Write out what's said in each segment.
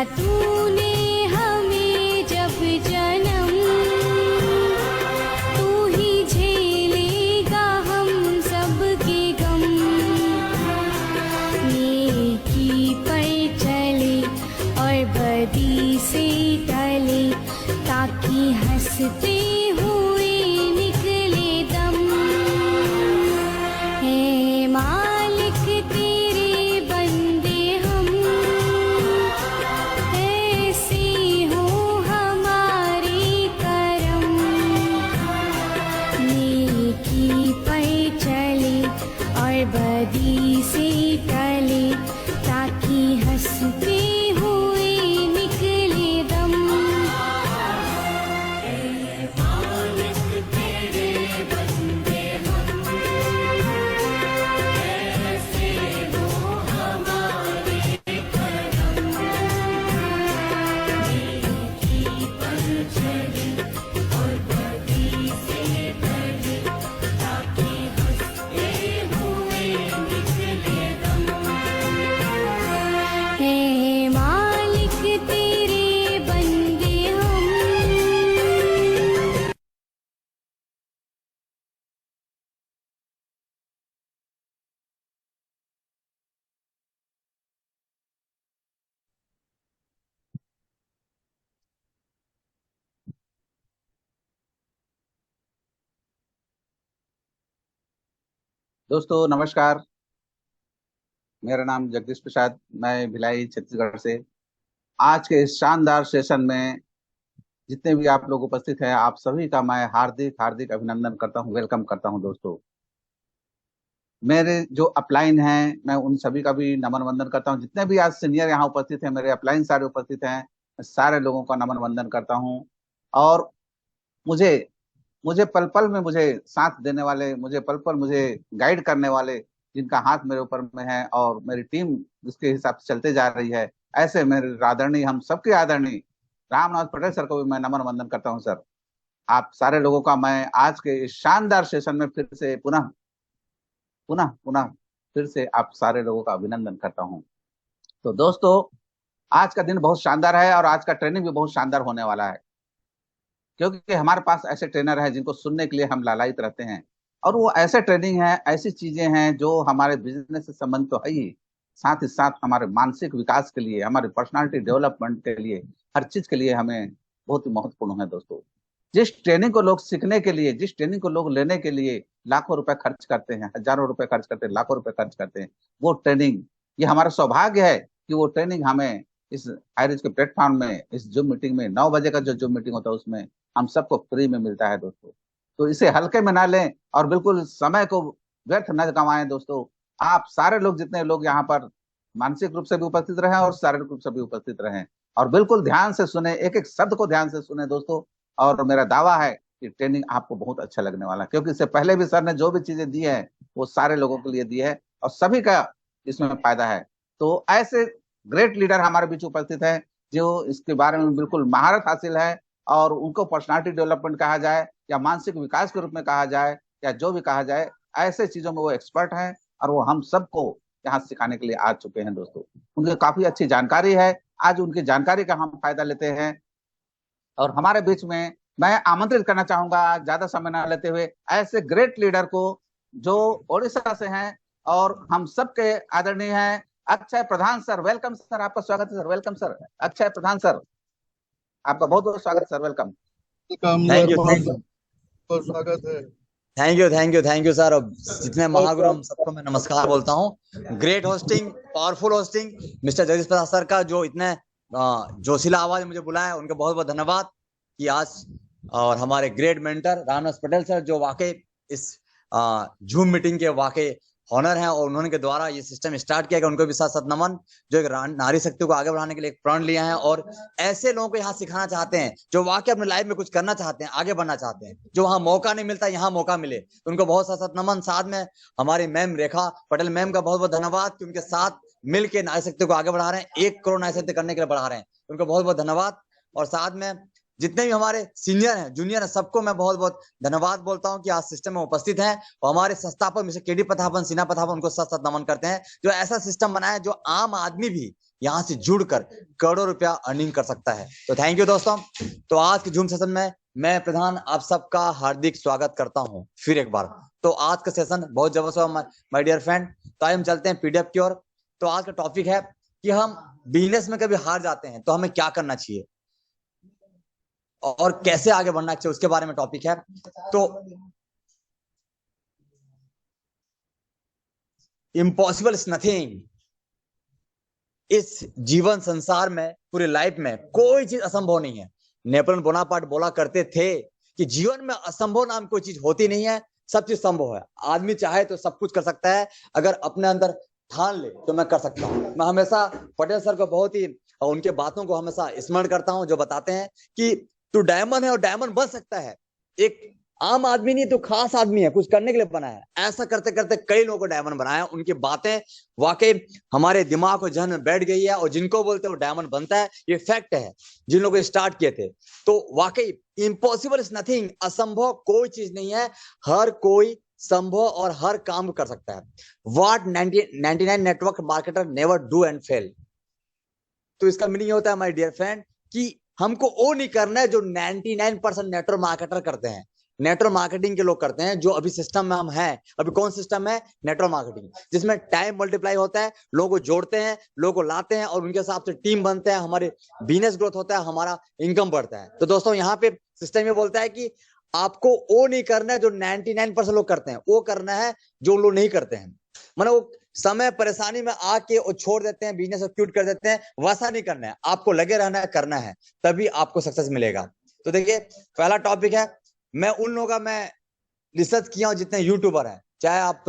तूने हमें जब जन्म, तू ही झेलेगा हम सबके गम। नेकी पर चले और बदी से टले, ताकि हंसते हुए निकले दम। है मालिक तेरे बंदे हम, ऐसे हो हमारे करम। नेकी पर चले और बदी से टले, ताकि हंसते हुए निकले दम। है मालिक तेरे बंदे हम। दोस्तों नमस्कार, मेरा नाम जगदीश प्रसाद, मैं भिलाई छत्तीसगढ़ से। आज के इस शानदार सेशन में जितने भी आप लोग उपस्थित हैं, आप सभी का मैं हार्दिक हार्दिक अभिनंदन करता हूं, वेलकम करता हूं। दोस्तों मेरे जो अपलाइन हैं, मैं उन सभी का भी नमन वंदन करता हूं। जितने भी आज सीनियर यहाँ उपस्थित हैं, मेरे अपलाइन सारे उपस्थित हैं, मैं सारे लोगों का नमन वंदन करता हूं। और मुझे मुझे पल पल में मुझे साथ देने वाले, मुझे पल पल मुझे गाइड करने वाले, जिनका हाथ मेरे ऊपर में है और मेरी टीम जिसके हिसाब से चलते जा रही है, ऐसे मेरे आदरणीय, हम सबके आदरणीय रामनाथ पटेल सर को भी मैं नमन वंदन करता हूं। सर, आप सारे लोगों का मैं आज के इस शानदार सेशन में फिर से पुनः पुनः पुनः फिर से आप सारे लोगों का अभिनंदन करता हूं। तो दोस्तों, आज का दिन बहुत शानदार है और आज का ट्रेनिंग भी बहुत शानदार होने वाला है, क्योंकि हमारे पास ऐसे ट्रेनर हैं जिनको सुनने के लिए हम लालायित रहते हैं। और वो ऐसे ट्रेनिंग है, ऐसी चीजें हैं जो हमारे बिजनेस से संबंधित तो है ही, साथ ही साथ हमारे मानसिक विकास के लिए, हमारे पर्सनालिटी डेवलपमेंट के लिए, हर चीज के लिए हमें बहुत ही महत्वपूर्ण है। दोस्तों, जिस ट्रेनिंग को लोग सीखने के लिए, जिस ट्रेनिंग को लोग लेने के लिए लाखों रुपए खर्च करते हैं, हजारों रुपए खर्च करते हैं, लाखों रुपए खर्च करते हैं, वो ट्रेनिंग, ये हमारा सौभाग्य है कि वो ट्रेनिंग हमें इस हाईरिज के प्लेटफॉर्म में, इस जूम मीटिंग में, 9 बजे का जो जूम मीटिंग होता है उसमें हम सबको फ्री में मिलता है। दोस्तों, तो इसे हल्के में ना लें और बिल्कुल समय को व्यर्थ न गंवाएं। दोस्तों, आप सारे लोग, जितने लोग यहाँ पर मानसिक रूप से भी उपस्थित रहे और शारीरिक रूप से भी उपस्थित रहे, और बिल्कुल ध्यान से सुने, एक एक शब्द को ध्यान से सुने दोस्तों। और मेरा दावा है कि ट्रेनिंग आपको बहुत अच्छा लगने वाला है, क्योंकि इससे पहले भी सर ने जो भी चीजें दी है वो सारे लोगों के लिए दी है और सभी का इसमें फायदा है। तो ऐसे ग्रेट लीडर हमारे बीच उपस्थित है जो इसके बारे में बिल्कुल महारत हासिल है, और उनको पर्सनालिटी डेवलपमेंट कहा जाए या मानसिक विकास के रूप में कहा जाए या जो भी कहा जाए, ऐसे चीजों में वो एक्सपर्ट हैं और वो हम सबको यहाँ सिखाने के लिए आ चुके हैं दोस्तों। उनकी काफी अच्छी जानकारी है, आज उनकी जानकारी का हम फायदा लेते हैं। और हमारे बीच में मैं आमंत्रित करना चाहूंगा ज्यादा समय न लेते हुए ऐसे ग्रेट लीडर को जो ओडिशा से हैं और हम सबके आदरणीय हैं Akshay Pradhan sir. Welcome sir, आपका स्वागत है sir. Welcome sir, Akshay Pradhan sir, आपका बहुत बहुत स्वागत sir. Welcome. Thank you, thank you, स्वागत है। Thank you sir. जितने महागुरु हम सबको मैं नमस्कार बोलता हूँ। Great hosting, powerful hosting mister Jagdish Prasad sir का, जो इतने जोशीला आवाज मुझे बुलाया, उनका बहुत बहुत धन्यवाद कि आज। और हमारे great mentor Ramdas Patel sir, जो वाकई इस जूम मीटिंग के वाकई ऑनर हैं और उन्होंने के द्वारा ये सिस्टम स्टार्ट किया गया, उनको भी साथ साथ नमन, जो एक नारी शक्ति को आगे बढ़ाने के लिए एक प्रण लिया है और ऐसे लोगों को यहाँ सिखाना चाहते हैं जो वाकई अपने लाइफ में कुछ करना चाहते हैं, आगे बढ़ना चाहते हैं, जो वहाँ मौका नहीं मिलता यहाँ मौका मिले, तो उनको बहुत साथ साथ नमन। साथ में हमारी मैम रेखा पटेल मैम का बहुत बहुत धन्यवाद कि उनके साथ मिलकर नारी शक्ति को आगे बढ़ा रहे हैं, 1 करोड़ नारी शक्ति करने के लिए बढ़ा रहे हैं, उनको बहुत बहुत धन्यवाद। और साथ में जितने भी हमारे सीनियर हैं, जूनियर हैं, सबको मैं बहुत बहुत धन्यवाद बोलता हूं कि आज सिस्टम में उपस्थित हैं। और हमारे संस्थापक मिस्टर केडी प्रतापन सिन्हा प्रतापन, उनको साथ साथ नमन करते हैं, जो ऐसा सिस्टम बनाया जो आम आदमी भी यहाँ से जुड़कर करोड़ों रुपया अर्निंग कर सकता है। तो थैंक यू दोस्तों। तो आज के जूम सेशन में मैं प्रधान आप सबका हार्दिक स्वागत करता हूँ फिर एक बार। तो आज का सेशन बहुत जबरदस्त हुआ माय डियर फ्रेंड। तो हम चलते हैं पीडीएफ की ओर। तो आज का टॉपिक है कि हम बिजनेस में कभी हार जाते हैं तो हमें क्या करना चाहिए और कैसे आगे बढ़ना चाहिए, उसके बारे में टॉपिक है। तो इम्पॉसिबल इज नथिंग। इस जीवन संसार में, पूरी लाइफ में कोई चीज असंभव नहीं है। नेपोलियन बोनापार्ट बोला करते थे कि जीवन में असंभव नाम कोई चीज होती नहीं है, सब चीज संभव है। आदमी चाहे तो सब कुछ कर सकता है, अगर अपने अंदर ठान ले तो मैं कर सकता हूं। मैं हमेशा पटेल सर को बहुत ही, उनके बातों को हमेशा स्मरण करता हूं, जो बताते हैं कि तू डायमंड है और डायमंड बन सकता है। एक आम आदमी नहीं, तो खास आदमी है, कुछ करने के लिए बना है। ऐसा करते करते कई लोगों को डायमंड बनाया। उनकी बातें वाकई हमारे दिमाग और जहन में बैठ गई है, और जिनको बोलते हैं वो डायमंड बनता है, ये फैक्ट है। जिन लोगों ने स्टार्ट किए थे, तो वाकई इम्पॉसिबल इज नथिंग, असंभव कोई चीज नहीं है, हर कोई संभव और हर काम कर सकता है। What 99 network marketer never do and fail. तो इसका मीनिंग होता है माय डियर फ्रेंड कि हमको वो नहीं करना है जो 99% नेटवर्क मार्केटर करते हैं, नेटवर्क मार्केटिंग के लोग करते हैं। जो अभी सिस्टम में हम हैं, अभी कौन सिस्टम है? नेटवर्क मार्केटिंग, जिसमें टाइम मल्टीप्लाई होता है, लोगों को जोड़ते हैं, लोगों को लाते हैं और उनके हिसाब से टीम बनते हैं, हमारे बिजनेस ग्रोथ होता है, हमारा इनकम बढ़ता है। तो दोस्तों यहाँ पे सिस्टम ये बोलता है कि आपको वो नहीं करना है जो 99% लोग करते हैं, वो करना है जो लोग नहीं करते हैं। मतलब वो समय परेशानी में आके वो छोड़ देते हैं, बिजनेस क्विट कर देते हैं, वैसा नहीं करना है। आपको लगे रहना है, करना है, तभी आपको सक्सेस मिलेगा। तो देखिए पहला टॉपिक है, मैं उन लोगों का मैं रिसर्च किया हूं जितने यूट्यूबर हैं, चाहे आप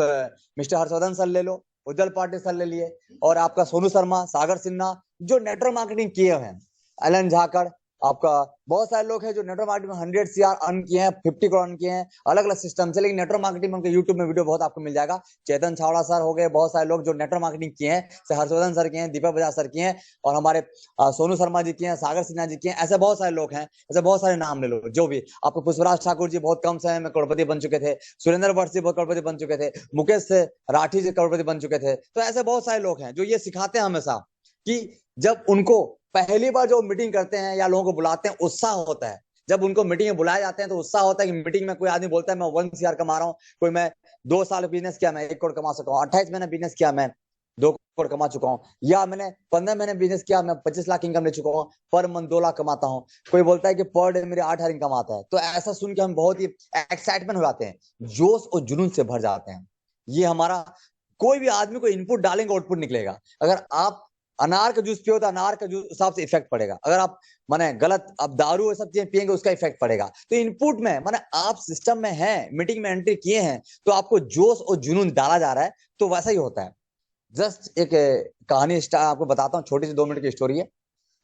मिस्टर हर्षवर्धन सर ले लो, उज्जवल पाटिल सर ले लिए, और आपका सोनू शर्मा, सागर सिन्हा, जो नेटवर्क मार्केटिंग किए हुए हैं, एलन झाकड़, आपका बहुत सारे लोग हैं जो नेटवर्क मार्केटिंग में 100 CR अर्न किए हैं, 50 करोड़ अर्न किए हैं, अलग अलग सिस्टम से। लेकिन नेटवर्क मार्केटिंग में उनके यूट्यूब में वीडियो बहुत आपको मिल जाएगा। चेतन छावड़ा सर हो गए, बहुत सारे लोग जो नेटवर्क मार्केटिंग किए हैं, जैसे हर्षवर्धन सर किए हैं, दीपक बजाज सर किए हैं, और हमारे सोनू शर्मा जी किए हैं, सागर सिन्हा जी किए हैं। ऐसे बहुत सारे लोग हैं, ऐसे बहुत सारे नाम ले लो। जो भी आपको, पुष्पराज ठाकुर जी बहुत कम समय में करोड़पति बन चुके थे, सुरेंद्र भट्ट जी बहुत करोड़पति बन चुके थे, मुकेश राठी जी करोड़पति बन चुके थे। तो ऐसे बहुत सारे लोग हैं जो ये सिखाते हैं हमेशा कि जब उनको पहली बार जो मीटिंग करते हैं या लोगों को बुलाते हैं, उत्साह होता है। जब उनको मीटिंग में बुलाए जाते हैं तो उत्साह होता है कि मीटिंग में कोई आदमी बोलता है मैं 1 CR कमा रहा हूँ, कोई मैं 2 साल बिजनेस किया मैं 1 करोड़ कमा सका हूँ, 28 महीने बिजनेस किया मैं 2 करोड़ कमा चुका हूँ, या मैंने 15 महीने बिजनेस किया मैं 25 लाख इनकम ले चुका हूँ, पर मंथ 2 लाख कमाता हूँ। कोई बोलता है कि पर डे मेरे 8 इनकम आता है। तो ऐसा सुन के हम बहुत ही एक्साइटमेंट हो जाते हैं, जोश और जुनून से भर जाते हैं। ये हमारा, कोई भी आदमी को इनपुट डालेंगे आउटपुट निकलेगा। अगर आप अनार का जूस पियो तो अनार का जूस हिसाब से इफेक्ट पड़ेगा। अगर आप माने गलत अब दारू ये सब चीजें पियेंगे, उसका इफेक्ट पड़ेगा। तो इनपुट में माने आप सिस्टम में हैं, मीटिंग में एंट्री किए हैं, तो आपको जोश और जुनून डाला जा रहा है, तो वैसा ही होता है। जस्ट एक कहानी आपको बताता हूँ, छोटी सी 2 मिनट की स्टोरी है।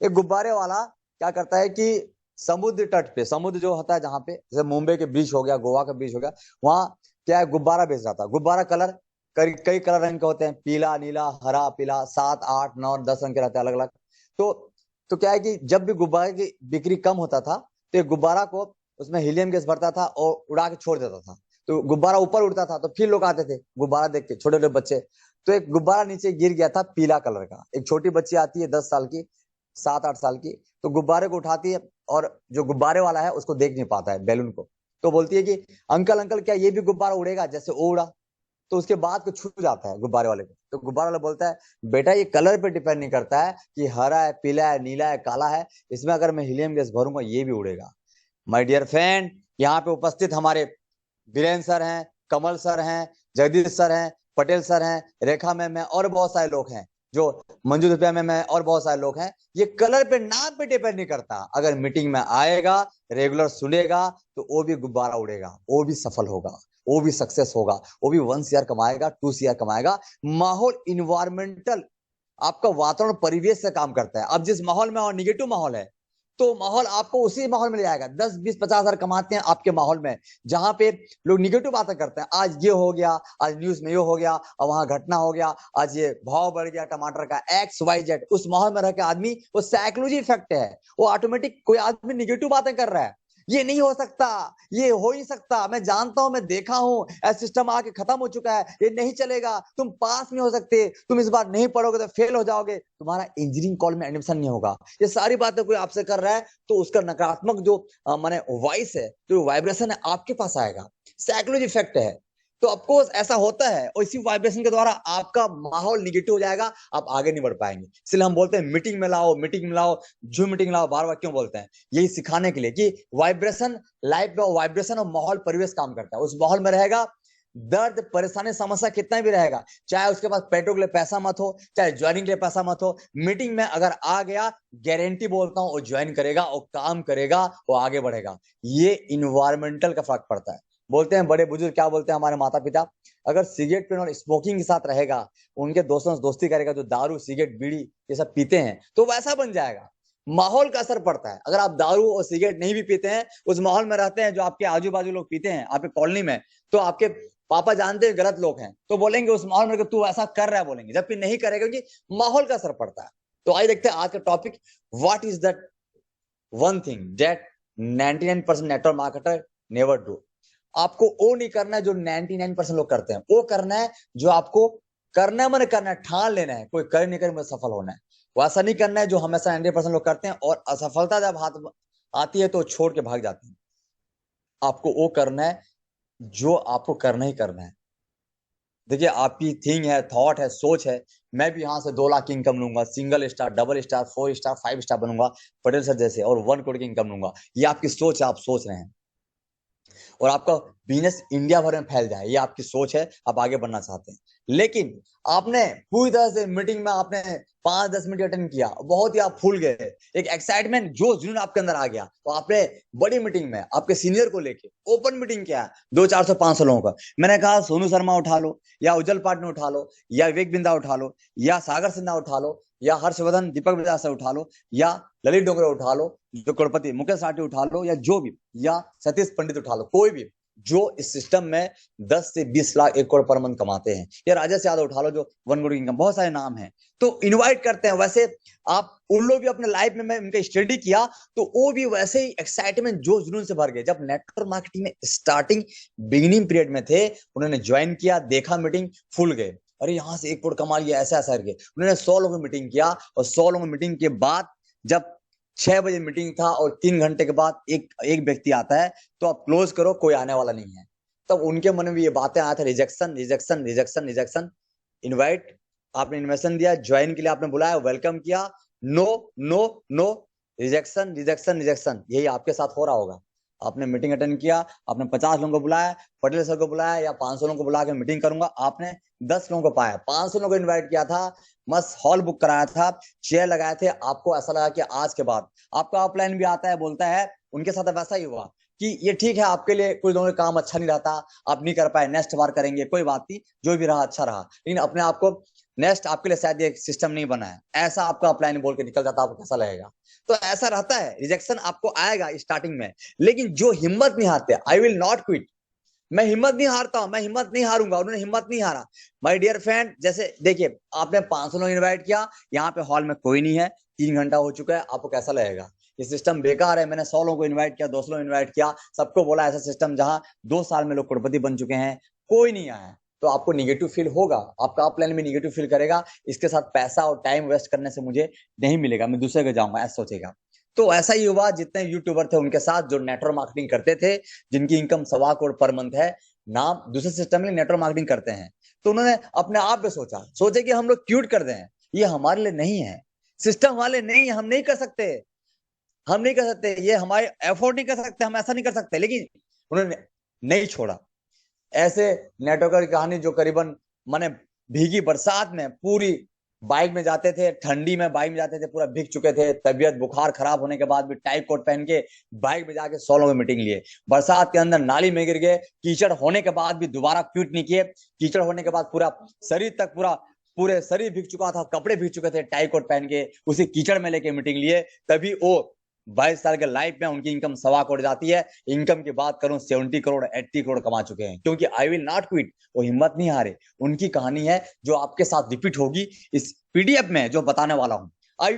एक गुब्बारे वाला क्या करता है कि समुद्र तट पे, समुद्र जो होता है जहाँ पे, जैसे मुंबई के बीच हो गया, गोवा का बीच हो गया, वहां क्या है, गुब्बारा बेच रहा था। गुब्बारा कलर कई कलर रंग के होते हैं, पीला, नीला, हरा, पीला, 7, 8, 9, 10 रंग के रहते हैं अलग अलग। तो क्या है कि जब भी गुब्बारे की बिक्री कम होता था तो एक गुब्बारा को उसमें हीलियम गैस भरता था और उड़ा के छोड़ देता था। तो गुब्बारा ऊपर उड़ता था, तो फिर लोग आते थे गुब्बारा देख के, छोटे छोटे बच्चे। तो एक गुब्बारा नीचे गिर गया था पीला कलर का। एक छोटी बच्ची आती है 10 साल की, 7-8 साल की, तो गुब्बारे को उठाती है और जो गुब्बारे वाला है उसको देख नहीं पाता है, बैलून को। तो बोलती है कि अंकल अंकल क्या ये भी गुब्बारा उड़ेगा? जैसे वो उड़ा तो उसके बाद को छू जाता है गुब्बारे वाले को। तो गुब्बारे वाला बोलता है बेटा ये कलर पे डिपेंड नहीं करता है कि हरा है, पीला है, नीला है, काला है, इसमें अगर मैं हीलियम गैस भरूंगा ये भी उड़ेगा। माय डियर फ्रेंड, यहाँ पे उपस्थित हमारे बीरेन सर हैं, कमल सर हैं, जगदीश सर हैं, पटेल सर हैं, रेखा मैम है, और बहुत सारे लोग हैं, जो मंजू दुपिया मैम है, और बहुत सारे लोग हैं। ये कलर पे, नाम पे डिपेंड नहीं करता। अगर मीटिंग में आएगा, रेगुलर सुनेगा, तो वो भी गुब्बारा उड़ेगा, वो भी सफल होगा, वो भी सक्सेस होगा, वो भी 1 CR कमाएगा, 2 CR कमाएगा। माहौल, इन्वायरमेंटल, आपका वातावरण, परिवेश से काम करता है। अब जिस माहौल में और निगेटिव माहौल है, तो माहौल आपको उसी माहौल में ले जाएगा। 10, 20, 50 हजार कमाते हैं आपके माहौल में, जहां पे लोग निगेटिव बातें करते हैं, आज ये हो गया, आज न्यूज में ये हो गया, और वहां घटना हो गया, आज ये भाव बढ़ गया टमाटर का, XYZ। उस माहौल में रह के आदमी, वो साइकोलॉजी इफेक्ट है, वो ऑटोमेटिक कोई आदमी निगेटिव बातें कर रहा है। ये नहीं हो सकता, ये हो ही सकता, मैं जानता हूं, मैं देखा हूं, ऐसा सिस्टम आके खत्म हो चुका है, ये नहीं चलेगा, तुम पास नहीं हो सकते, तुम इस बार नहीं पढ़ोगे तो फेल हो जाओगे, तुम्हारा इंजीनियरिंग कॉलेज में एडमिशन नहीं होगा। ये सारी बातें कोई आपसे कर रहा है, तो उसका नकारात्मक जो माने वॉइस है, जो वाइब्रेशन है, आपके पास आएगा। साइकोलॉजी इफेक्ट है। तो ऑफकोर्स ऐसा होता है, और इसी वाइब्रेशन के द्वारा आपका माहौल निगेटिव हो जाएगा, आप आगे नहीं बढ़ पाएंगे। इसलिए हम बोलते हैं मीटिंग में लाओ, मीटिंग में लाओ, जूम मीटिंग लाओ। बार बार क्यों बोलते हैं? यही सिखाने के लिए कि वाइब्रेशन, लाइफ में वाइब्रेशन और माहौल, परिवेश काम करता है। उस माहौल में रहेगा, दर्द, परेशानी, समस्या कितना भी रहेगा, चाहे उसके पास पेट्रोल के लिए पैसा मत हो, चाहे ज्वाइनिंग के लिए पैसा मत हो, मीटिंग में अगर आ गया, गारंटी बोलता हूं, वो ज्वाइन करेगा और काम करेगा, वो आगे बढ़ेगा। ये इन्वायरमेंटल का फर्क पड़ता है। बोलते हैं बड़े बुजुर्ग, क्या बोलते हैं हमारे माता पिता, अगर सिगरेट पीने और स्मोकिंग के साथ रहेगा, उनके दोस्तों से दोस्ती करेगा, जो दारू, सिगरेट, बीड़ी ये सब पीते हैं, तो वैसा बन जाएगा। माहौल का असर पड़ता है। अगर आप दारू और सिगरेट नहीं भी पीते हैं, उस माहौल में रहते हैं, जो आपके आजू बाजू लोग पीते हैं आपके कॉलोनी में, तो आपके पापा जानते हैं गलत लोग हैं, तो बोलेंगे उस माहौल में तू ऐसा कर रहा है, बोलेंगे, जबकि नहीं करेगा, क्योंकि माहौल का असर पड़ता है। तो आइए देखते हैं आज का topic, what is that one thing that 99% network marketer never do. आपको वो नहीं करना है जो 99% लोग करते हैं, वो करना है जो आपको करना है, मैंने करना है, ठान लेना है, कोई कर नहीं कर मुझे सफल होना है। वैसा नहीं करना है जो हमेशा 90% लोग करते हैं, और असफलता जब हाथ आती है तो छोड़ के भाग जाते हैं। आपको वो करना है जो आपको करना ही करना है। देखिए, आपकी थिंग है, थॉट है, सोच है, मैं भी यहाँ से 2 लाख की इनकम लूंगा, single star, double star, 4 star, 5 star बनूंगा पटेल सर जैसे, और 1 करोड़ की इनकम लूंगा। ये आपकी सोच है, आप सोच रहे हैं, और आपका बिजनेस इंडिया भर में फैल जाए, ये आपकी सोच है, आप आगे बढ़ना चाहते हैं। लेकिन आपने पूरी तरह से मीटिंग में आपने 5-10 मिनट अटेंड किया, बहुत ही आप फूल गए, एक एक्साइटमेंट, जोश जुनून आपके अंदर आ गया, तो आपने बड़ी मीटिंग में आपके सीनियर को लेके ओपन मीटिंग किया, 200-400-500 लोगों का। मैंने कहा सोनू शर्मा उठा लो, या उज्जवल पाटनी उठा लो, या विवेक बिंदा उठा लो, या सागर सिन्हा उठा लो, या हर्षवर्धन, दीपक बजाज से उठा लो, या ललित डोगरे उठा लो, जो करोड़पति मुकेश साहनी उठा लो, या जो भी, या सतीश पंडित उठा लो, कोई भी जो इस सिस्टम में 10 से 20 लाख 1 करोड़ पर मंथ कमाते हैं, या राजेश यादव उठा लो जो 1 करोड़ इनकम, बहुत सारे नाम हैं। तो इनवाइट करते हैं। वैसे आप उन लोग भी अपने लाइफ में, मैं उनका स्टडी किया, तो वो भी वैसे ही एक्साइटमेंट, जोश जुनून से भर गए। जब नेटवर्क मार्केटिंग में स्टार्टिंग बिगिनिंग पीरियड में थे, उन्होंने ज्वाइन किया, देखा मीटिंग, फुल गए, अरे यहाँ से 1 करोड़ कमा लिया, ऐसा ऐसा करके उन्होंने 100 लोगों की मीटिंग किया, और 100 लोगों की मीटिंग के बाद जब 6 बजे मीटिंग था और 3 घंटे के बाद एक व्यक्ति आता है, तो आप क्लोज करो, कोई आने वाला नहीं है। तब उनके मन में ये बातें आया था, rejection, rejection, rejection, rejection. Invite, आपने इन्वेस्टमेंट दिया, ज्वाइन के लिए आपने बुलाया, वेलकम किया, no no no, rejection, rejection, rejection. यही आपके साथ हो रहा होगा। आपने मीटिंग अटेंड किया, आपने 50 लोगों को बुलाया, पटेल सर को बुलाया, या 500 लोगों को बुला के मीटिंग करूंगा, आपने 10 लोगों को पाया, 500 लोगों को इन्वाइट किया था, मस्त हॉल बुक कराया था, चेयर लगाए थे, आपको ऐसा लगा कि आज के बाद आपका ऑफलाइन भी आता है, बोलता है, उनके साथ वैसा ही हुआ कि ये ठीक है, आपके लिए कुछ लोगों का काम अच्छा नहीं रहता, आप नहीं कर पाए, नेक्स्ट बार करेंगे, कोई बात नहीं, जो भी रहा अच्छा रहा, लेकिन अपने आप को नेक्स्ट आपके लिए शायद ये सिस्टम नहीं बना है, ऐसा आपका अपलाइन बोल के निकल जाता, आपको कैसा लगेगा? तो ऐसा रहता है, रिजेक्शन आपको आएगा स्टार्टिंग में, लेकिन जो हिम्मत नहीं हारते, आई विल नॉट क्विट, मैं हिम्मत नहीं हारता हूं, मैं हिम्मत नहीं हारूंगा, उन्होंने हिम्मत नहीं हारा। माय डियर फ्रेंड, जैसे देखिए, आपने 500 लोग इन्वाइट किया, यहाँ पे हॉल में कोई नहीं है, 3 घंटा हो चुका है, आपको कैसा लगेगा? ये सिस्टम बेकार है, मैंने 100 लोगों को इनवाइट किया, 200 लोग इनवाइट किया, सबको बोला ऐसा सिस्टम जहां 2 साल में लोग करोड़पति बन चुके हैं, कोई नहीं आया, तो आपको निगेटिव फील होगा, आपका अपलाइन में निगेटिव फील करेगा, इसके साथ पैसा और टाइम वेस्ट करने से मुझे नहीं मिलेगा, मैं दूसरे के जाऊंगा, ऐसा सोचेगा। तो ऐसा ही हुआ, जितने यूट्यूबर थे उनके साथ जो नेटवर्क मार्केटिंग करते थे, जिनकी इनकम 1.25 करोड़ पर मंथ है, नाम दूसरे सिस्टम में नेटवर्क मार्केटिंग करते हैं, तो उन्होंने अपने आप पे सोचे कि हम लोग क्यूट कर दें, ये हमारे लिए नहीं है, सिस्टम वाले नहीं है, हम नहीं कर सकते, ये हमारे एफोर्ड नहीं कर सकते, हम ऐसा नहीं कर सकते, लेकिन उन्होंने नहीं छोड़ा। ऐसे नेटवर्कर की कहानी जो करीबन माने भीगी बरसात में पूरी बाइक में जाते थे, ठंडी में बाइक में जाते थे, पूरा भीग चुके थे, तबीयत बुखार खराब होने के बाद भी टाई कोट पहन के बाइक में जाके 100 लोगों में मीटिंग लिए, बरसात के अंदर नाली में गिर गए, कीचड़ होने के बाद भी दोबारा क्विट नहीं किए, कीचड़ होने के बाद पूरा शरीर तक पूरे शरीर भीग चुका था, कपड़े भीग चुके थे, टाई कोट पहन के उसी कीचड़ में लेके मीटिंग लिए, तभी वो 22 साल के लाइफ में उनकी इनकम 1.25 करोड़ जाती है। इनकम की बात करूं 70 करोड़ 80 करोड़ कमा चुके हैं, क्योंकि आई विल नॉट क्विट, वो हिम्मत नहीं हारे। उनकी कहानी है जो आपके साथ रिपीट होगी इस पीडीएफ में जो बताने वाला हूं। I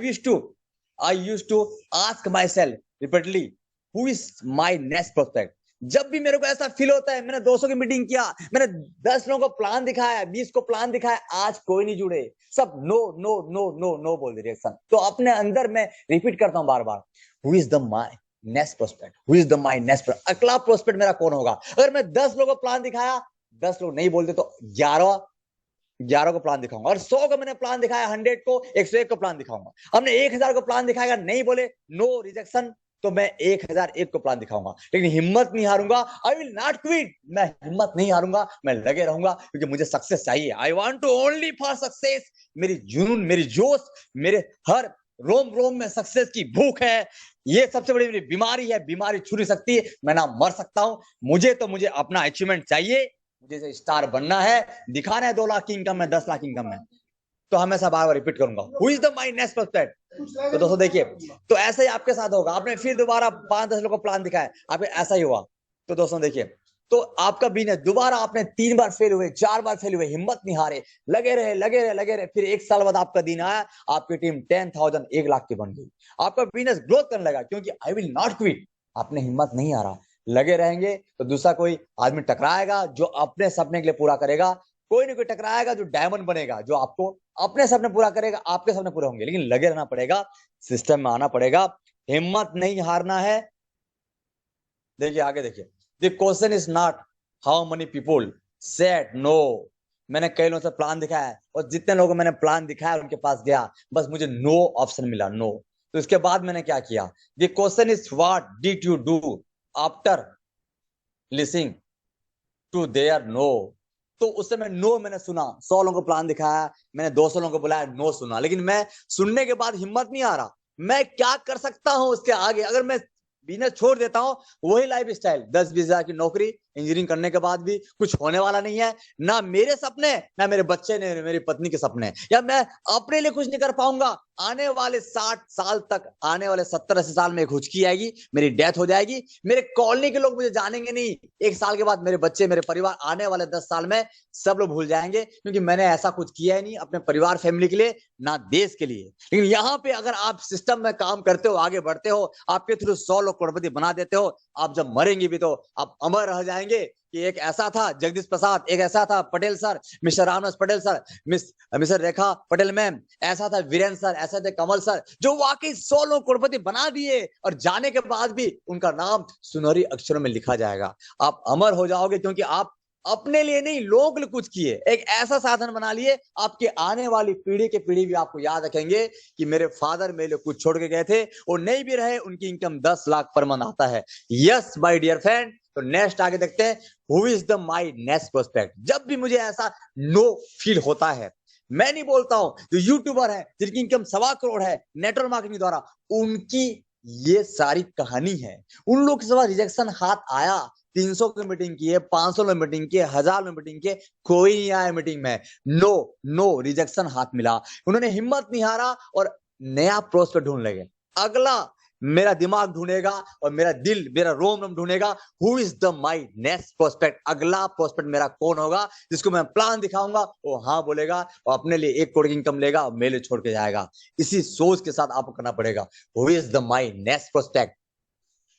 used to ask myself repeatedly who is my next prospect. जब भी मेरे को ऐसा फील होता है, मैंने 200 की मीटिंग किया, मैंने 10 लोगों को प्लान दिखाया, 20 को प्लान दिखाया, आज कोई नहीं जुड़े, सब no no no no no बोल दे रिएक्शन, तो अपने अंदर मैं रिपीट करता हूं बार बार, who is the my next prospect, who is the my next prospect, अगला प्रोस्पेक्ट मेरा कौन होगा। अगर मैं 10 लोगों को प्लान दिखाया, 10 लोग नहीं बोलते तो 11 को प्लान दिखाऊंगा, और 100 को मैंने प्लान दिखाया, 100 को 101 को प्लान दिखाऊंगा। हमने 1000 को प्लान दिखाएगा, नहीं बोले नो रिजेक्शन, तो मैं 1001 को प्लान दिखाऊंगा, लेकिन हिम्मत नहीं हारूंगा। आई विल नॉट क्विट, मैं हिम्मत नहीं हारूंगा, मैं लगे रहूंगा, क्योंकि मुझे सक्सेस चाहिए। I want to only for success, मेरी जुनून, मेरी जोश, मेरे हर रोम रोम में सक्सेस की भूख है। ये सबसे बड़ी मेरी बीमारी है, बीमारी छू नहीं सकती, मैं ना मर सकता हूं, मुझे अपना अचीवमेंट चाहिए, मुझे स्टार बनना है, दिखाना है 2 लाख की इनकम में, 10 लाख इनकम में, तो हमेशा बार बार रिपीट करूंगा, who is the my next prospect. तो दोस्तों देखिए, तो ऐसे ही आपके साथ होगा, आपने फिर दोबारा 5-10 लोगों को प्लान दिखाया, आपके ऐसा ही हुआ। तो दोस्तों देखिए, तो आपका बिजनेस दोबारा आपने 3 बार फेल हुए, 4 बार फेल हुए, हिम्मत नहीं हारे, लगे रहे, फिर 1 साल बाद आपका दिन आया, आपकी टीम 10,000 1 लाख की बन गई, आपका बिजनेस ग्रोथ करने लगा, क्योंकि आई विल नॉट क्विट, आपने हिम्मत नहीं हारा, लगे रहेंगे तो दूसरा कोई आदमी टकराएगा जो अपने सपने के लिए पूरा करेगा, कोई ना कोई टकराएगा जो डायमंड बनेगा, जो आपको अपने सपने पूरा करेगा, आपके सपने पूरे होंगे, लेकिन लगे रहना पड़ेगा, सिस्टम में आना पड़ेगा, हिम्मत नहीं हारना है। देखिए आगे देखिए, the question is not how many people said no. मैंने कई लोगों से प्लान दिखाया है, और जितने लोगों को मैंने प्लान दिखाया उनके पास गया, बस मुझे नो ऑप्शन मिला, नो। तो इसके बाद मैंने क्या किया, the question is what did you do after listening to their no. तो उस समय नो मैंने सुना, 100 लोगों को प्लान दिखाया, मैंने 200 लोगों को बुलाया, नो सुना, लेकिन मैं सुनने के बाद हिम्मत नहीं आ रहा, मैं क्या कर सकता हूं उसके आगे, अगर मैं बिजनेस छोड़ देता हूं, वही लाइफ स्टाइल, 10-20 हजार की नौकरी, इंजीनियरिंग करने के बाद भी कुछ होने वाला नहीं है, ना मेरे सपने, ना मेरे बच्चे ने, मेरी पत्नी के सपने, या मैं अपने लिए कुछ नहीं कर पाऊंगा। आने वाले 60 साल तक, आने वाले 70-80 साल में एक हुचकी आएगी, मेरी डेथ हो जाएगी, मेरे कॉलोनी के लोग मुझे जानेंगे नहीं, 1 साल के बाद मेरे बच्चे, मेरे परिवार, आने वाले 10 साल में सब लोग भूल जाएंगे, क्योंकि मैंने ऐसा कुछ किया ही नहीं अपने परिवार फैमिली के लिए, ना देश के लिए। लेकिन यहाँ पे अगर आप सिस्टम में काम करते हो, आगे बढ़ते हो, आपके थ्रू 100 लोग करोड़पति बना देते हो, आप जब मरेंगे भी तो आप अमर रह जाएंगे कि एक ऐसा था जगदीश प्रसाद, एक ऐसा था Patel sir, mister Ramnath Patel sir, mister Rekha Patel ma'am, ऐसा था वीरेंद्र सर, ऐसा थे कमल सर, जो वाकई 100 लोग करोड़पति बना दिए, और जाने के बाद भी उनका नाम सुनहरी अक्षरों में लिखा जाएगा। आप अमर हो जाओगे, क्योंकि आप अपने लिए नहीं, लोगों के लिए कुछ किए, एक ऐसा साधन बना लिए, आपके आने वाली पीढ़ी के पीढ़ी भी आपको याद रखेंगे कि मेरे फादर मेरे लिए कुछ छोड़ के गए थे, और नहीं भी रहे, उनकी इनकम 10 लाख पर मंथ आता है। यस माय डियर फ्रेंड, तो नेक्स्ट आगे देखते हैं, who is the my next prospect. जब भी मुझे ऐसा नो फील होता है, मैं नहीं बोलता हूं, जो यूट्यूबर है जिनकी इनकम 1.25 करोड़ है नेटवर्क मार्केटिंग द्वारा, उनकी ये सारी कहानी है। उन लोग के सवा रिजेक्शन हाथ आया, 300 की मीटिंग की है, 500 में मीटिंग की है, 1000 में मीटिंग की है, कोई नहीं आया मीटिंग में, नो रिजेक्शन हाथ मिला, उन्होंने हिम्मत नहीं हारा और नया प्रोस्पेक्ट ढूंढ लगे। अगला मेरा दिमाग ढूंढेगा और मेरा दिल, मेरा रोम रोम ढूंढेगा who is the my next prospect, अगला प्रोस्पेक्ट मेरा कौन होगा, जिसको मैं प्लान दिखाऊंगा वो हाँ बोलेगा और अपने लिए 1 करोड़ की इनकम लेगा और मेरे लिए छोड़ के जाएगा। इसी सोच के साथ आपको करना पड़ेगा, who is the my next prospect.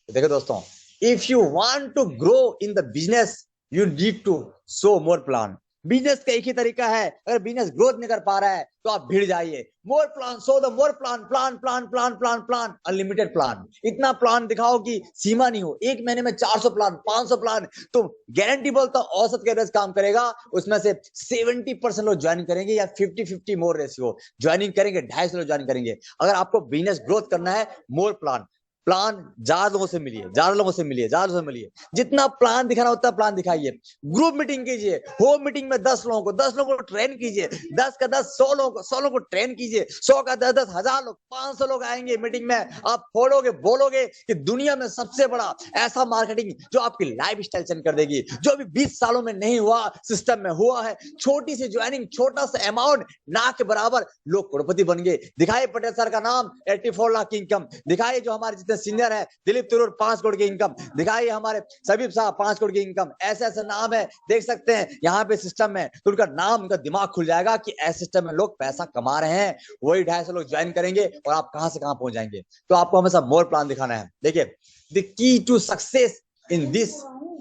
देखो दोस्तों, if you want to grow in the business you need to show more plan. Business का एक ही तरीका है, अगर बिजनेस ग्रोथ नहीं कर पा रहा है तो आप भिड़ जाइए। More plan, show the more plan, plan plan plan plan plan, unlimited plan. इतना प्लान दिखाओ कि सीमा नहीं हो। एक महीने में 400 प्लान, 500 प्लान, तो गारंटी बोलता हूं औसत के एवरेज काम करेगा। उसमें से 70% लोग ज्वाइन करेंगे या 50-50 मोर रेशियो ज्वाइनिंग करेंगे, 250 लोग ज्वाइन करेंगे। अगर आपको बिजनेस ग्रोथ करना है, मोर प्लान, प्लान ज्यादा लोगों से मिलिए, ज्यादा लोगों से मिलिए, ज्यादा लोगों से मिलिए। जितना प्लान दिखाना होता है प्लान दिखाइए। ग्रुप मीटिंग कीजिए, होम मीटिंग में 10 लोगों को ट्रेन कीजिए। 10 का 10 100 लोगों को ट्रेन कीजिए। 100 का 10 1000 लोग, 500 लोग आएंगे मीटिंग में। आप फोड़ोगे, बोलोगे कि दुनिया में सबसे बड़ा ऐसा मार्केटिंग जो आपकी लाइफ स्टाइल चेंज कर देगी, जो अभी 20 सालों में नहीं हुआ, सिस्टम में हुआ है। छोटी सी ज्वाइनिंग, छोटा सा अमाउंट, ना के बराबर लोग करोड़पति बन गए। दिखाइए पटेल सर का नाम, 84 लाख की इनकम दिखाइए। जो हमारे जितने सीनियर है, दिलीप तरूर 5 करोड़ की इनकम दिखाइए। हमारे सबीब साहब 5 करोड़ की इनकम। ऐसे ऐसे नाम है, देख सकते हैं यहाँ पे सिस्टम में, तो उनका नाम, उनका दिमाग खुल जाएगा कि ऐसे सिस्टम में लोग पैसा कमा रहे हैं। वही 250 लोग ज्वाइन करेंगे और आप कहां से कहां पहुंच जाएंगे। तो आपको हमेशा मोर प्लान दिखाना है। देखिए, the key to success in this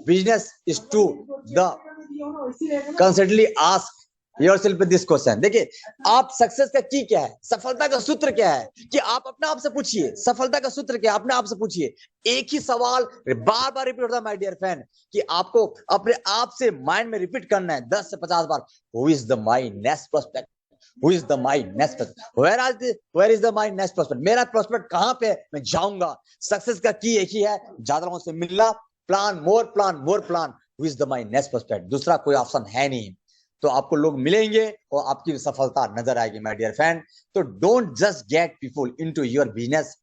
business is to the considerably ask yourself this question. देखिए, आप सक्सेस का की क्या है, सफलता का सूत्र क्या है, कि आप अपने आप से पूछिए सफलता का सूत्र क्या है। अपने आप से पूछिए। एक ही सवाल बार बार रिपीट होता है माय डियर फ्रेंड, कि आपको अपने आप से माइंड में रिपीट करना है 10 से 50 बार। Who is the my next prospect, who is the my next prospect, where is the my next prospect, मेरा प्रोस्पेक्ट कहां पे मैं जाऊंगा। सक्सेस का की एक ही है, ज्यादा लोगों से मिलना, plan, more plan, more plan. Who is the my next prospect, दूसरा कोई ऑप्शन है नहीं। तो आपको लोग मिलेंगे और आपकी सफलता नजर आएगी माय डियर फ्रेंड। तो don't just get people into your business,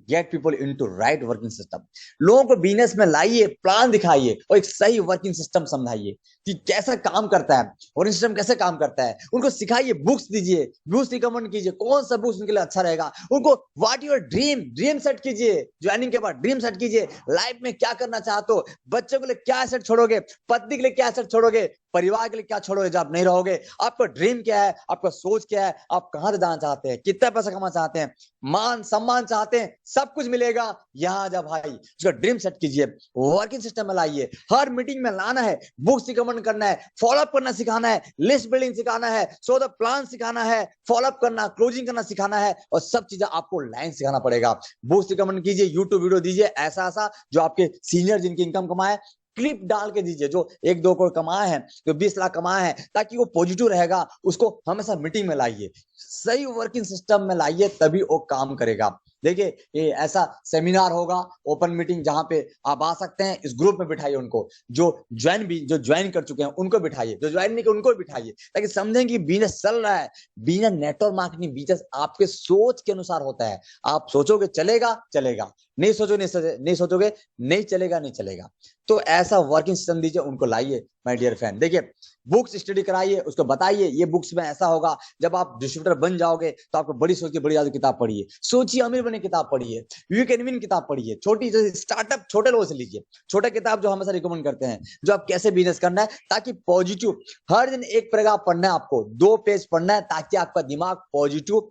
get people into right working system. लोगों को बिजनेस में लाइए, प्लान दिखाइए और एक सही वर्किंग सिस्टम समझाइए कि कैसा काम करता है, वर्किंग सिस्टम कैसे काम करता है। उनको सिखाइए, बुक्स दीजिए, बुक्स रिकमेंड कीजिए, कौन सा बुक्स उनके लिए अच्छा रहेगा। उनको व्हाट योर ड्रीम सेट कीजिए। ज्वाइनिंग के बाद ड्रीम सेट कीजिए। लाइफ में क्या करना चाहते हो, बच्चों के लिए क्या सेट छोड़ोगे, पत्नी के लिए क्या सेट छोड़ोगे, परिवार के लिए क्या छोड़ोगे जब आप नहीं रहोगे। आपका ड्रीम क्या है, आपका सोच क्या है, आप कहां से जाना चाहते हैं, कितना पैसा कमाना चाहते हैं, मान सम्मान चाहते हैं, सब कुछ मिलेगा यहां। जब भाई उसका ड्रीम सेट कीजिए, वर्किंग सिस्टम में लाइए। हर मीटिंग में लाना है, बुक्स रिकमेंड करना है, फॉलोअप करना सिखाना है, लिस्ट बिल्डिंग सिखाना है, सो द प्लान सिखाना है, फॉलोअप करना, क्लोजिंग करना सिखाना है, और सब चीजें आपको लाइन सिखाना पड़ेगा। बुक्स रिकमेंड कीजिए, यूट्यूब वीडियो दीजिए ऐसा ऐसा जो आपके सीनियर जिनकी इनकम कमाए, क्लिप डाल के दीजिए। जो 1-2 करोड़ कमाए हैं, जो 20 लाख कमाए हैं, ताकि वो पॉजिटिव रहेगा। उसको हमेशा मीटिंग में लाइए, सही वर्किंग सिस्टम में लाइए, तभी वो काम करेगा। देखिए, ये ऐसा सेमिनार होगा, ओपन मीटिंग, जहां पे आप आ सकते हैं। इस ग्रुप में बिठाइए उनको, जो ज्वाइन कर चुके हैं उनको बिठाइए, जो ज्वाइन नहीं किए उनको बिठाइए, ताकि समझें कि बिजनेस चल रहा है। बिजनेस नेटवर्क मार्केटिंग, बिजनेस आपके सोच के अनुसार होता है। आप सोचोगे चलेगा चलेगा, नहीं सोचोगे नहीं चलेगा, नहीं चलेगा। तो ऐसा वर्किंग सिस्टम दीजिए, उनको लाइए माय डियर फ्रेंड। देखिए, बुक्स स्टडी कराइए, उसको बताइए ये बुक्स में ऐसा होगा। जब आप डिस्ट्रीब्यूटर बन जाओगे तो आपको बड़ी सोच की बड़ी ज्यादा किताब पढ़िए, सोचिए अमीर बने किताब पढ़िए, यू कैन विन किताब पढ़िए। छोटी स्टार्टअप छोटे लोगों से लीजिए, छोटा किताब जो हमेशा रिकमेंड करते हैं, जो आप कैसे बिजनेस करना है, ताकि पॉजिटिव हर दिन 1 पैराग्राफ पढ़ना है, आपको 2 पेज पढ़ना है, ताकि आपका दिमाग पॉजिटिव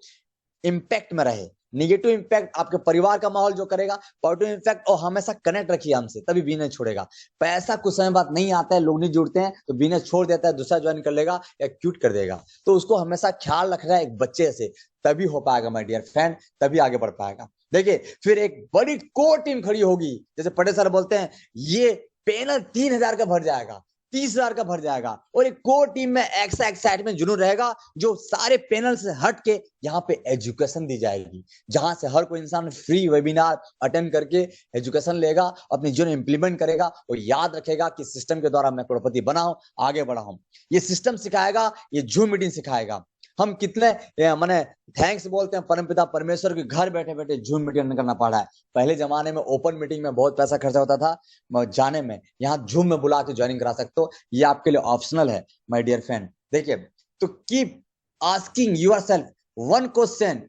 इंपैक्ट में रहे। निगेटिव इंपैक्ट आपके परिवार का माहौल जो करेगा, पॉजिटिव इंपैक्ट। और हमेशा कनेक्ट रखिए हमसे, तभी बिजनेस छोड़ेगा। पैसा कुछ समय बाद नहीं आता है, लोग नहीं जुड़ते हैं, तो बिजनेस छोड़ देता है, दूसरा ज्वाइन कर लेगा या क्यूट कर देगा। तो उसको हमेशा ख्याल रखना है एक बच्चे से, तभी हो पाएगा माय डियर फ्रेंड, तभी आगे बढ़ पाएगा। देखिए, फिर एक बड़ी कोर टीम खड़ी होगी। जैसे पटेल सर बोलते हैं, ये पैनल 3000 का भर जाएगा, 30,000 का भर जाएगा, और एक कोर टीम में एक्साइटमेंट जुनून रहेगा, जो सारे पैनल से हट के यहाँ पे एजुकेशन दी जाएगी, जहां से हर कोई इंसान फ्री वेबिनार अटेंड करके एजुकेशन लेगा, अपनी जीवन इंप्लीमेंट करेगा और याद रखेगा कि सिस्टम के द्वारा मैं करोड़पति बना हूं, आगे बढ़ा हूं। ये सिस्टम सिखाएगा, ये जूम मीटिंग सिखाएगा। हम कितने माने थैंक्स बोलते हैं परमपिता परमेश्वर के, घर बैठे बैठे जूम मीटिंग करना पड़ा है। पहले जमाने में ओपन मीटिंग में बहुत पैसा खर्चा होता था जाने में, यहाँ जूम में बुला के ज्वाइनिंग करा सकते हो। ये आपके लिए ऑप्शनल है माय डियर फ्रेंड। देखिए, तो keep asking yourself 1 question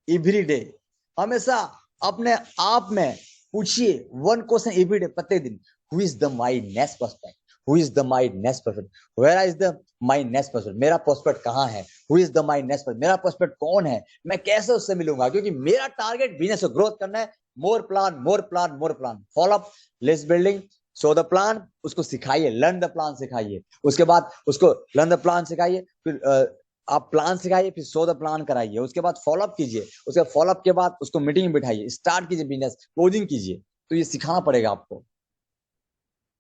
every day. हमेशा अपने आप में पूछिए वन क्वेश्चन एवरी डे, प्रत्येक दिन, who is the my next prospect, who is the my next prospect, where is the my next prospect, मेरा प्रोस्पेक्ट कहाँ है, who is the my next prospect, मेरा प्रोस्पेक्ट कौन है, मैं कैसे उससे मिलूंगा, क्योंकि मेरा टारगेट बिजनेस को ग्रोथ करना है। More plan, more plan, more plan, follow up, list building, show the plan, उसको सिखाइए, लर्न द प्लान सिखाइए, उसके बाद उसको लर्न द प्लान सिखाइए, फिर आप प्लान सिखाइए, फिर शो द प्लान कराइए, उसके बाद फॉलोअप कीजिए, उसके फॉलोअप के बाद उसको मीटिंग में बिठाइए, स्टार्ट कीजिए बिजनेस, क्लोजिंग कीजिए। तो ये सिखाना पड़ेगा आपको।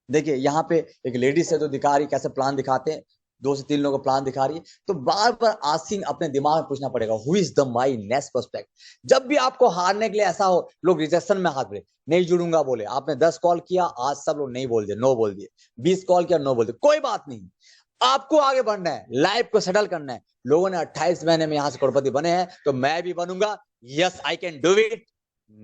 देखिए यहाँ पे एक लेडीज है जो दिखा रही, कैसे प्लान दिखाते हैं, 2 से 3 लोगों को प्लान दिखा रही है। तो बार बार आस्किंग, अपने दिमाग में पूछना पड़ेगा, who is the my next prospect. जब भी आपको हारने के लिए ऐसा हो, लोग रिजेक्शन में हाथ बोले, नहीं जुड़ूंगा बोले, आपने 10 कॉल किया, आज सब लोग नहीं बोल दिए, नो बोल दिए, 20 कॉल किया, नो बोल दिए, कोई बात नहीं, आपको आगे बढ़ना है, लाइफ को सेटल करना है। लोगों ने 28 महीने में यहां से करोड़पति बने हैं, तो मैं भी बनूंगा। Yes, I can do it,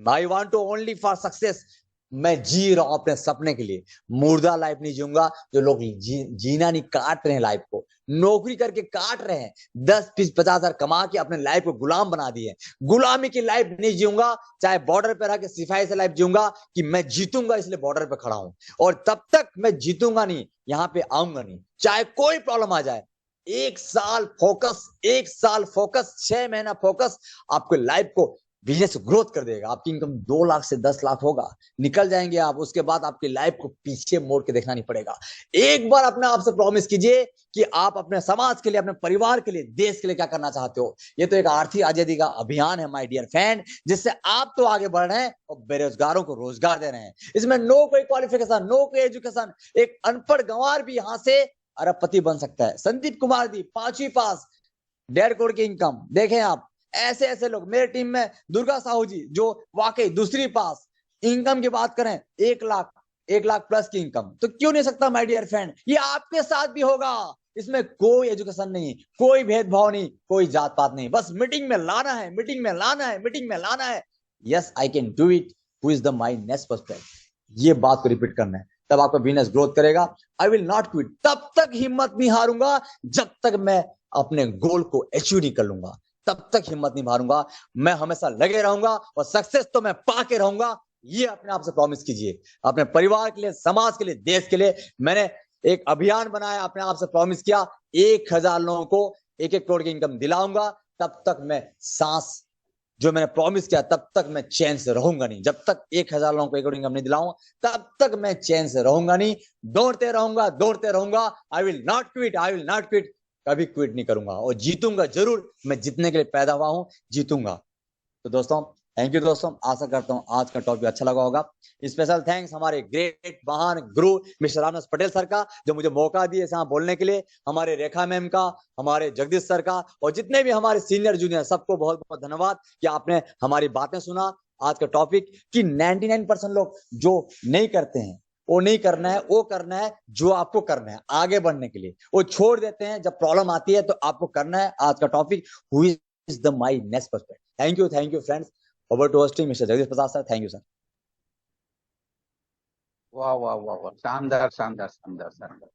I want to only for success. मैं जी रहा हूं अपने सपने के लिए, मुर्दा लाइफ नहीं जीऊंगा जो लोग जीना नहीं, काट रहे हैं लाइफ को, नौकरी करके काट रहे हैं, 10-20-50 हजार कमा के अपने लाइफ को गुलाम बना दिए। गुलामी की लाइफ नहीं जीऊंगा, चाहे बॉर्डर पे रह के सिपाही से लाइफ जीऊंगा, कि मैं जीतूंगा इसलिए बॉर्डर पे खड़ा हूं, और तब तक मैं जीतूंगा नहीं, यहां पे आऊंगा नहीं, चाहे कोई प्रॉब्लम आ जाए। 1 साल फोकस, 1 साल फोकस, 6 महीना फोकस, आपको लाइफ को, बिजनेस ग्रोथ कर देगा। आपकी इनकम 2 लाख से 10 लाख होगा, निकल जाएंगे आप। उसके बाद आपकी लाइफ को पीछे मोड़ के देखना नहीं पड़ेगा। एक बार अपने आप से प्रॉमिस कीजिए कि आप अपने समाज के लिए, अपने परिवार के लिए, देश के लिए क्या करना चाहते हो। ये तो एक आर्थिक आजादी का अभियान है माय डियर फ्रेंड, जिससे आप तो आगे बढ़ रहे हैं और बेरोजगारों को रोजगार दे रहे हैं। इसमें नो कोई क्वालिफिकेशन, नो कोई एजुकेशन, एक अनपढ़ गंवार भी यहां से अरबपति बन सकता है। संदीप कुमार दी 5वीं पास, 1.5 करोड़ की इनकम, देखें आप, ऐसे ऐसे लोग मेरे टीम में। दुर्गा साहू जी जो वाकई 2री पास, इनकम की बात करें 1 लाख, 1 लाख प्लस की इनकम, तो क्यों नहीं सकता माय डियर फ्रेंड, ये आपके साथ भी होगा। इसमें कोई एजुकेशन नहीं, कोई भेदभाव नहीं, कोई जात पात नहीं, बस मीटिंग में लाना है, मीटिंग में लाना है, मीटिंग में लाना है। Yes, I can do it, who is the my next prospect, ये बात को रिपीट करना है, तब आपका बिजनेस ग्रोथ करेगा। आई विल नॉट क्विट, तब तक हिम्मत नहीं हारूंगा जब तक मैं अपने गोल को अचीव नहीं कर लूंगा, तब तक हिम्मत नहीं हारूंगा। मैं हमेशा लगे रहूंगा और सक्सेस तो मैं पाके रहूंगा। ये अपने आप से प्रॉमिस कीजिए, अपने परिवार के लिए, समाज के लिए, देश के लिए। मैंने एक अभियान बनाया, अपने आप से प्रॉमिस किया, 1000 लोगों को 1-1 करोड़ की इनकम दिलाऊंगा। तब तक मैं सांस, जो मैंने प्रॉमिस किया, तब तक मैं चैन से रहूंगा नहीं। जब तक 1000 लोगों को 1 करोड़ इनकम नहीं दिलाऊंगा, तब तक मैं चैन से रहूंगा नहीं। दौड़ते रहूंगा, दौड़ते रहूंगा। I will not quit, I will not quit, कभी क्विट नहीं करूंगा, और जीतूंगा जरूर। मैं जीतने के लिए पैदा हुआ हूं, जीतूंगा। तो दोस्तों, थैंक यू दोस्तों, आशा करता हूं आज का टॉपिक अच्छा लगा होगा। स्पेशल थैंक्स हमारे ग्रेट महान गुरु मिस्टर रामदास पटेल सर का, जो मुझे मौका दिए यहाँ बोलने के लिए, हमारे रेखा मैम का, हमारे जगदीश सर का, और जितने भी हमारे सीनियर जूनियर, सबको बहुत बहुत धन्यवाद कि आपने हमारी बातें सुना। आज का टॉपिक कि 99% लोग जो नहीं करते हैं, वो नहीं करना है, वो करना है जो आपको करना है आगे बढ़ने के लिए, वो छोड़ देते हैं जब प्रॉब्लम आती है, तो आपको करना है। आज का topic, who is the my next prospect. Thank you friends. Over to hosting mister Jagdish Prasad sir, thank you sir. वाह वाह वाह वाह, शानदार शानदार शानदार शानदार,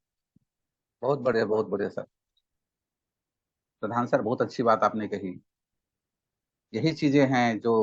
बहुत बढ़िया, बहुत बढ़िया सर। प्रधान सर, बहुत अच्छी बात आपने कही। यही चीजें हैं जो